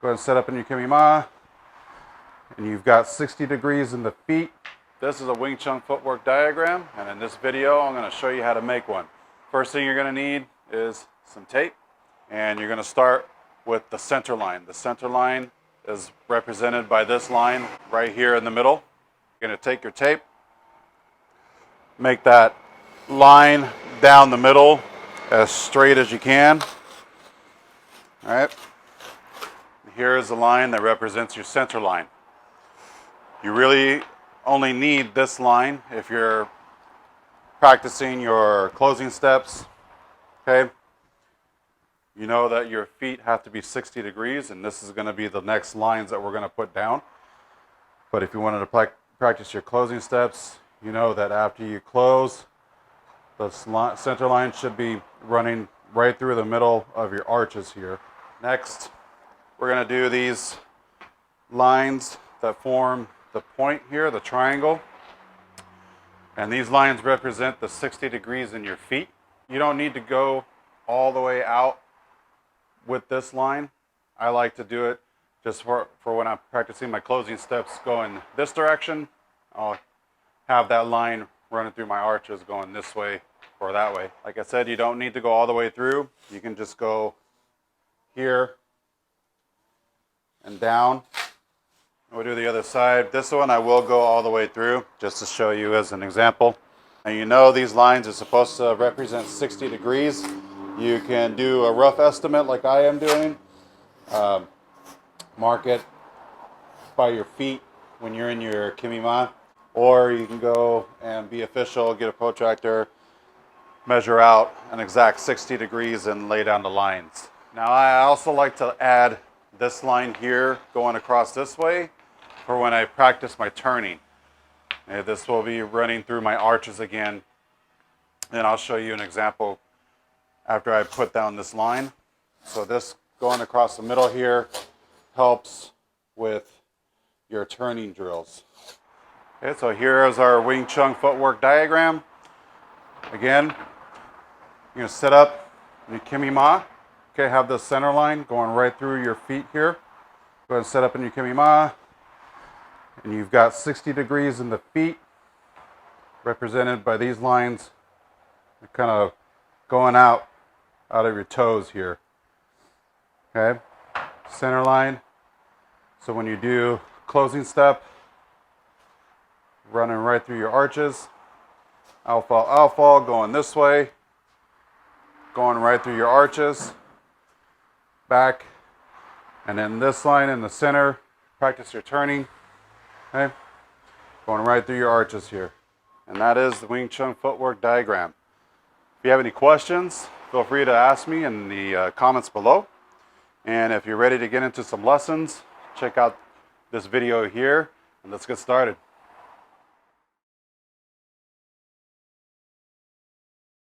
Go ahead and set up in your Kimi-Ma. And you've got 60 degrees in the feet. This is a Wing Chun footwork diagram, and in this video I'm going to show you how to make one. First thing you're going to need is some tape, and you're going to start with the center line. The center line is represented by this line right here in the middle. You're going to take your tape, make that line down the middle as straight as you can. All right. Here is the line that represents your center line. You really only need this line if you're practicing your closing steps. Okay. You know that your feet have to be 60 degrees, and this is going to be the next lines that we're going to put down. But if you wanted to practice your closing steps, you know that after you close, the center line should be running right through the middle of your arches here. Next, we're going to do these lines that form the point here, the triangle. And these lines represent the 60 degrees in your feet. You don't need to go all the way out with this line. I like to do it just for when I'm practicing my closing steps going this direction. I'll have that line running through my arches going this way or that way. Like I said, you don't need to go all the way through. You can just go here and down. We'll do the other side. This one I will go all the way through just to show you as an example. And you know these lines are supposed to represent 60 degrees. You can do a rough estimate like I am doing. Mark it by your feet when you're in your Kimi-Ma. Or you can go and be official, get a protractor, measure out an exact 60 degrees and lay down the lines. Now I also like to add this line here going across this way for when I practice my turning. And this will be running through my arches again. And I'll show you an example after I put down this line. So this going across the middle here helps with your turning drills. Okay, so here is our Wing Chun footwork diagram. Again, you're going to set up in your Kimi-Ma. Okay, have the center line going right through your feet here. Go ahead and set up in your Kimi-Ma. And you've got 60 degrees in the feet, represented by these lines kind of going out of your toes here. Okay, center line. So when you do closing step, running right through your arches, alpha, going this way, going right through your arches, back, and then this line in the center, practice your turning, okay, going right through your arches here. And that is the Wing Chun footwork diagram. If you have any questions, feel free to ask me in the comments below. And if you're ready to get into some lessons, check out this video here, and let's get started.